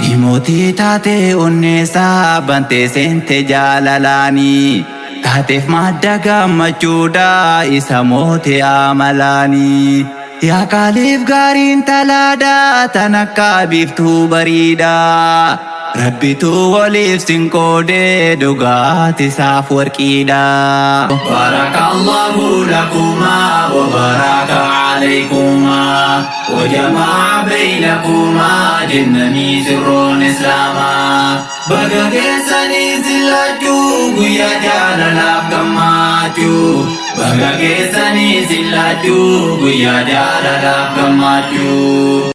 Himootii taate onneessaa bantee seente jaalalaanii taateef madda gammachuudha isa moote amalaanii. Yaa qaaliif gaariin talaadhaa tan akka biiftuu bariidhaa. Rabbitu waliif sin qoodee dhugaatisaaf warqiidha. Barakallahu lakuma wa baraka alaykuma wa jamaa baynakuma jennanii sirroon islaamaa. Baga keessanii zillachuu guyyaa jaalalaaf gammachuu. Baga keessanii zillachuu guyyaa jaalalaaf gammachuu.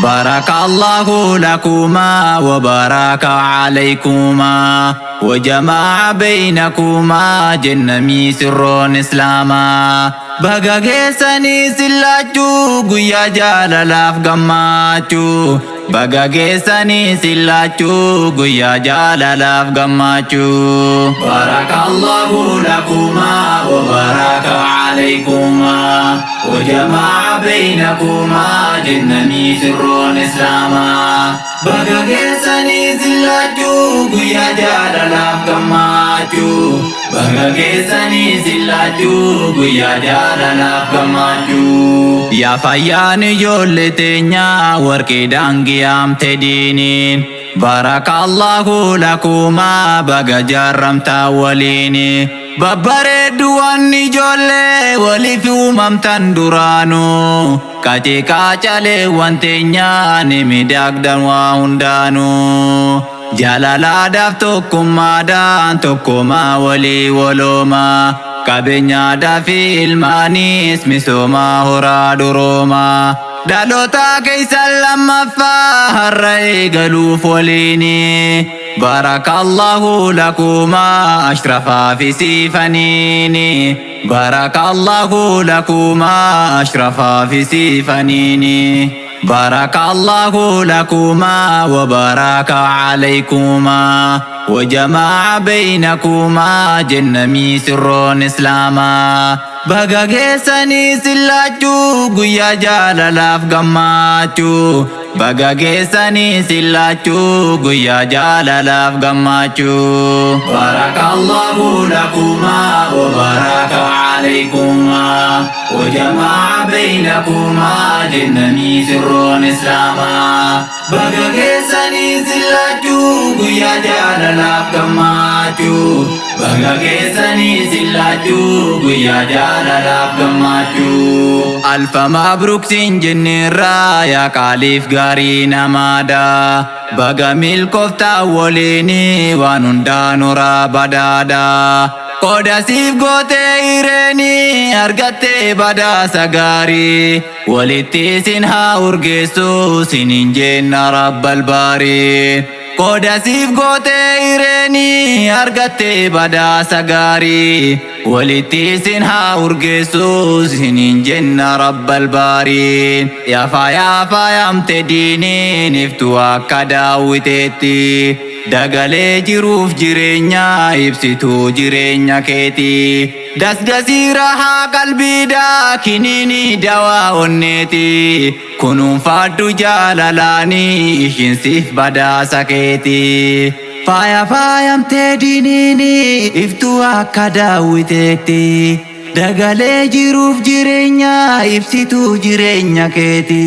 بارك الله لكما وبارك عليكما وجمع بينكما جنمي سر إسلاما. بقى جيساني سلاجو قويا جاللاف قماتو. بقى جيساني سلاجو قويا جاللاف قماتو. بارك الله لكما وبارك عليكما وجمع بينكما جنمي سر إسلاما. بقى جيساني سلاجو قويا جاللاف قماتو. بقى جيساني سلاجو قويا جاللاف قماتو. يا فيان جولتنيا وركي دانجي ام تدينين. بارك الله لكما بقى جرمتا وليني. Babbareeddu wanni ijoollee waliif uumamtan duraanuu katika calee wanteenyaa ni miidhagdan waa hundaanuu. Jaalalaadhaaf tokkummaadhaan tokkummaa walii waloomaa qabeenyaadhaaf ilmaanis misoomaa horaa duroomaa. Dhaloota keessan lammaffaa har'a eegaluuf waliini. بارك الله لكما أشرفا في سيفنيني. بارك الله لكما أشرفا في سيفنيني. بارك الله لكما وبارك عليكما وجمع بينكما جنمي سر إسلاما. بقى جيساني سلاجو قويا جاللاف قماتو. بقى جيساني سلاجو قويا جاللاف قماتو. بارك الله لكما وبارك عليكما وجمع بينكما جنمي سر إسلاما. بقى جيساني سلاجو قويا جاللاف قماتو. بقى جيساني سلاجو قويا جاللاف قماتو. ألف مبروك سنجن الرايا قاليف غارينا مادا. بقى ملكوفتا وليني وانوندان رابدادا. Koda sif gote ireni argate bada sagari. Walitti sin ha urgesu sinin jenna rabbal bari. Koda sif gote ireni argate bada sagari. Walitti sin ha urgesu sinin jenna rabbal bari. Ya fa amte dini niftu akka daawwiteetti. Dagalee jiruuf jireenya ibsituu jireenya keeti. Dasdasii rahaa qalbiidhaa kiniini dawaa onneeti. Kunuunfadhu jaalalaanii ishin siif badhaasa keeti. Faayamtee diiniini iftuu akka daawwiteetti. Dagalee jiruuf jireenya ibsituu jireenya keeti.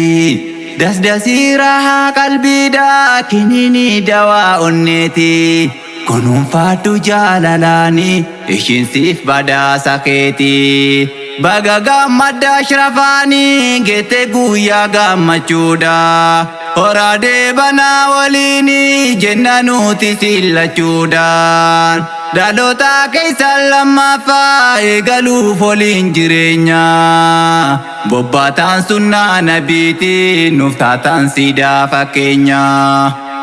Dasdasii rahaa qalbiidhaa kiniini dawaa onneeti. Kunuunfadhu jaalalaanii ishin siif badhaasa keeti. Baga gammadda ashrafaanii geette guyyaa gammachuudha. Horaadee banaa waliini jenna nuti sillachuudhaan. Dhaloota keessan lammaffaa eegaluuf waliin jireenya. Bobbaataan sunnaa nabiitii nuuf taatan siidaa fakkeenya.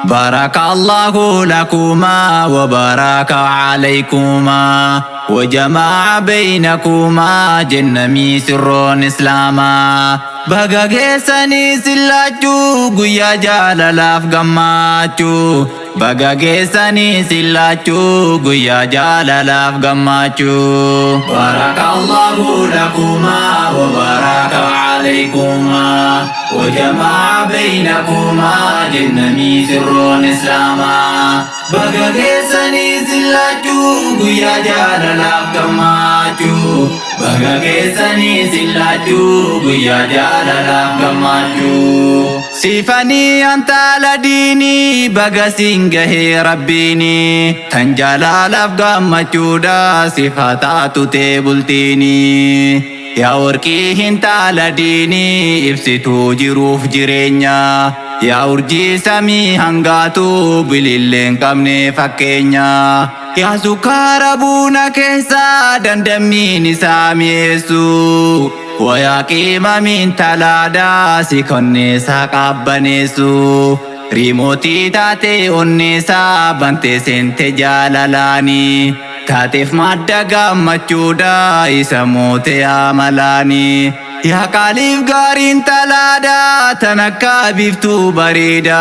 بارك الله لكما وبارك عليكما وجمع بينكما جنمي سر إسلاما. بقى جيساني سلاجو قويا جاللاف قماتو. بقى جيساني سلاجو قويا جاللاف قماتو. بارك الله لكما وبارك عليكما عليكما وجمع بينكما جنمي سر إسلاما بغاقسني سلاجو يا جال لافكماجو بغاقسني سلاجو يا جال لافكماجو سيفاني أنت لديني بغاسينغه ربيني تنجال لافكماجو دا صفاتاتو تبلتيني يا وركي هنتا لديني ابسطو جروف جرينيا يا ورجي سامي هنغاتو بليلين كامني فكينيا يا سكار بونا كيسا دندميني سامي يسو ويا كيما من تلادا سيكوني ساقابنيسو ريموتي تاتي أنيسا بنتي سنتي جالالاني تاتف مادة gammachuudha isa moote amalaani yaa qaaliif gaariin talaadha tan akka biftuu bareeda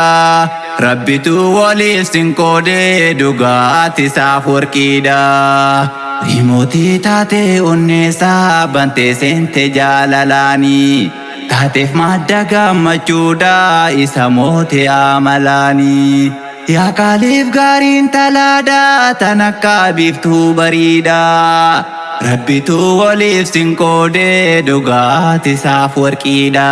rabbitu waliif sinqoodee dhugaati isaaf warqiidha rimootii taate onneessaa bantee seente jaalalaani taateef madda gammachuudha isa moote amalaani yaa qaaliif gaariin talaadha tan akka biftuu bareeda rabbitu waliif sinqoodee dhugaati isaaf warqiidha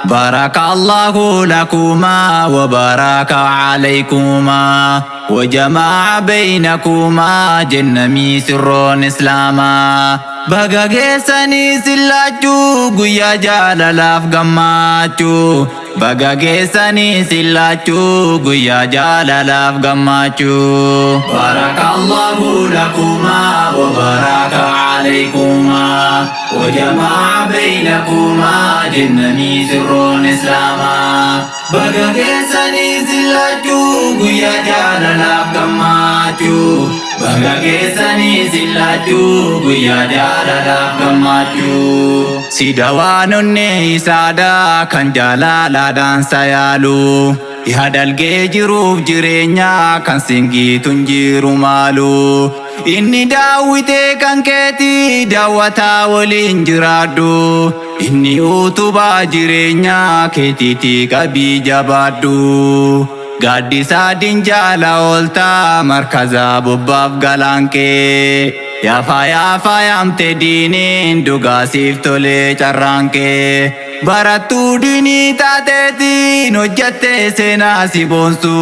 بارك الله لكما وبارك عليكما وجمع بينكما جنمي سر إسلاما بغاقسني سلاجو قيا جاللاف قماتو بغاقسني سلاجو قيا جاللاف قماتو بارك الله لكما وبارك عليكما وجمع بينكما جنمي سر إسلاما بغاقسني سلاجو قيا جاللاف قماتو بغاقسني سلاجو قيا جاللاف قماتو سيدوانوني سادا كان جالالا دانسا يالو يا دلقي جروف جرينيا كان سنجي تنجيرو مالو إني داويتي كان كيتي داوتا ولينجرادو إني أوتوبا جرينيا كيتي تيكا بيجابادو Gaaddisa dinjaala ooltaa markaza bobbaaf galaankee Yaafa yaamte diiniin dhugaasiif tolee carraankee Barattuu diinii taateetiin hojjatte seenaa si boonsu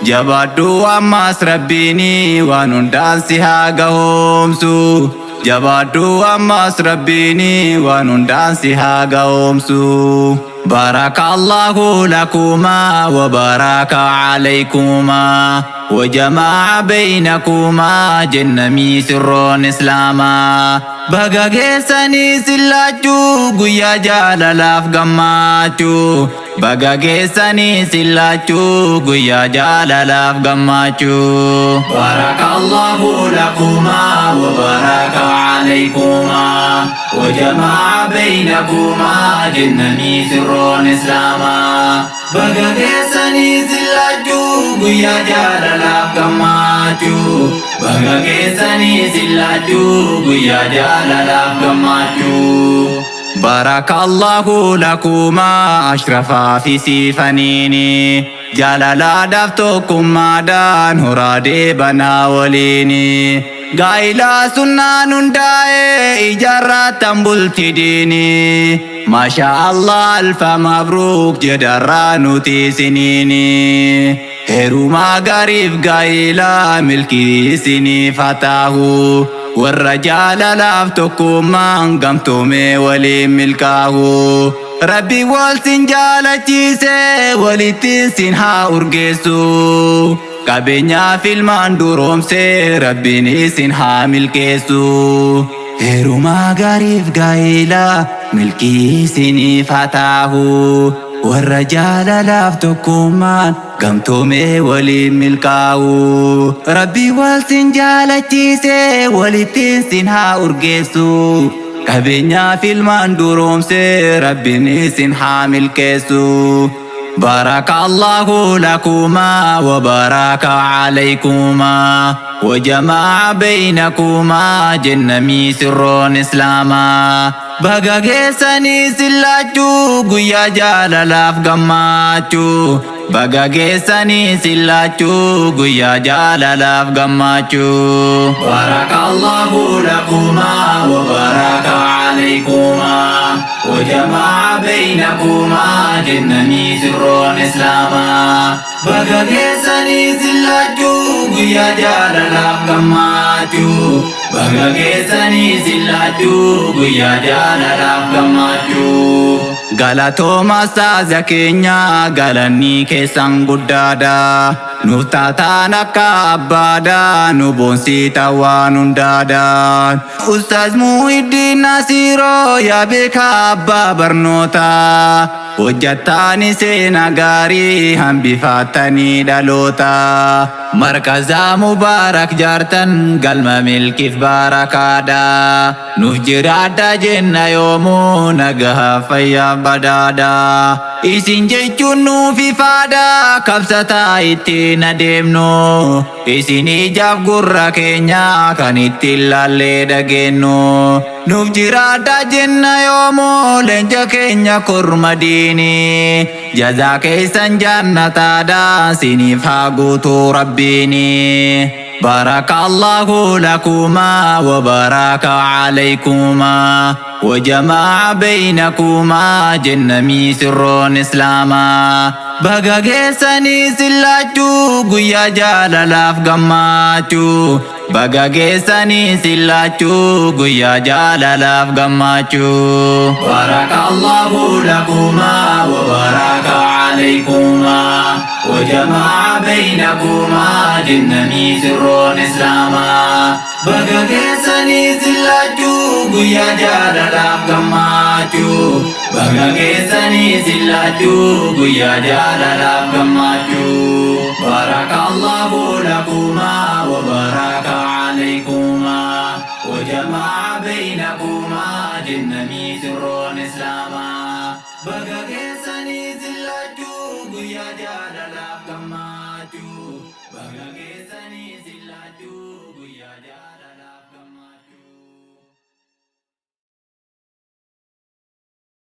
Jabaadhu ammas rabbiini waan hundaan si haa gahoomsu Jabaadhu ammas rabbiini waan hundaan si haa gahoomsu بارك الله لكما وبارك عليكما وجمع بينكما جنمي سر إسلاما بغاقسني سلاجو قيا جاللاف قماتو بغاقسني سلاجو قيا جاللاف قماتو بارك الله لكما وبارك عليكما وجمع بينكما جنمي سر إسلاما بغاقسني سلاجو قيا جاللاف قماتو بغاقسني سلاجو قيا جاللاف قماتو بارك الله لكما أشرفا في سيفنيني جاللا دفتكم مادان هرادي بنا وليني غايلا سنان داي إجارة بلتديني ما شاء الله ألف مبروك جدرانو تسنيني هروما غريب غايلا ملكي سني فتاهو والرجال لافتكم من قمتم ولي ملكاهو ربي والسن جالتيسي ولتنسن ها أرقسو Kabenya filman duromse Rabbiin isin haa milkeessu Heerumaa gaariif gaa'ela milkii isiniif haa taahu Warra jaalalaaf tokkummaan gamtoomee waliin milkaa'u Rabbi walsin jaalachiise walittiin sin haa urgeessu Kabenya filman duromse Rabbiin isin haa milkeessu بارك الله لكما وبارك عليكما وجمع بينكما جنمي سر إسلاما Baga geessanii sillaachuu guyyaa jaalalaaf gammachuu. Baga geessanii sillaachuu guyyaa jaalalaaf gammachuu. Barakallahu lakuma wa baraka alaykuma wa jamaa baynakuma jennanii sirroon islaamaa. Baga geessanii sillaachuu guyyaa jaalalaaf gammachuu. Baga geessanii sillaachuu guyyaa jaalalaaf gammachuu. Galatooma saaza keenya galanni keessan guddaadha. Nuuf taataan akka abbaadha nu boonsiita waan hundaadha. Ustaaz Muhyiddin Nasiiroo yaa beekaa abbaa barnootaa. Hojjattaani seenaa gaarii hambifattanii dhaloota. Markazaa mubaarak jaartan galma milkiif barakaadha. Nuuf jiraadha jenna yoomuu nagaha fayyaa badhaadha. Isin jechuun nuuf ifaadha kabsataa ittiin adeemnu. Isin ijaaf gurra keenya kan ittiin laallee dhageenyu. Nuuf jiraadha jenna yoomuu leenja keenya korma diini. Jazaa keessan jannataadha siniif haa guutuu rabbiini. Barakallahu lakuma wa baraka alaykuma wa jamaa baynakuma jennamii sirroon islaamaa. Baga geessanii sillaachuu guyyaa jaalalaaf gammachuu. Baga geessanii sillaachuu guyyaa jaalalaaf gammachuu. Barakallahu lakuma wa baraka alaykuma wa jamaa baynakuma jennamii sirroon islaamaa. Baga geessanii sillaachuu guyyaa jaalalaaf gammachuu. Baga geessanii sillaachuu guyyaa jaalalaaf gammachuu. Barakallahu lakuma wa baraka alaykuma wa jamaa baynakuma jennamii sirroon islaamaa.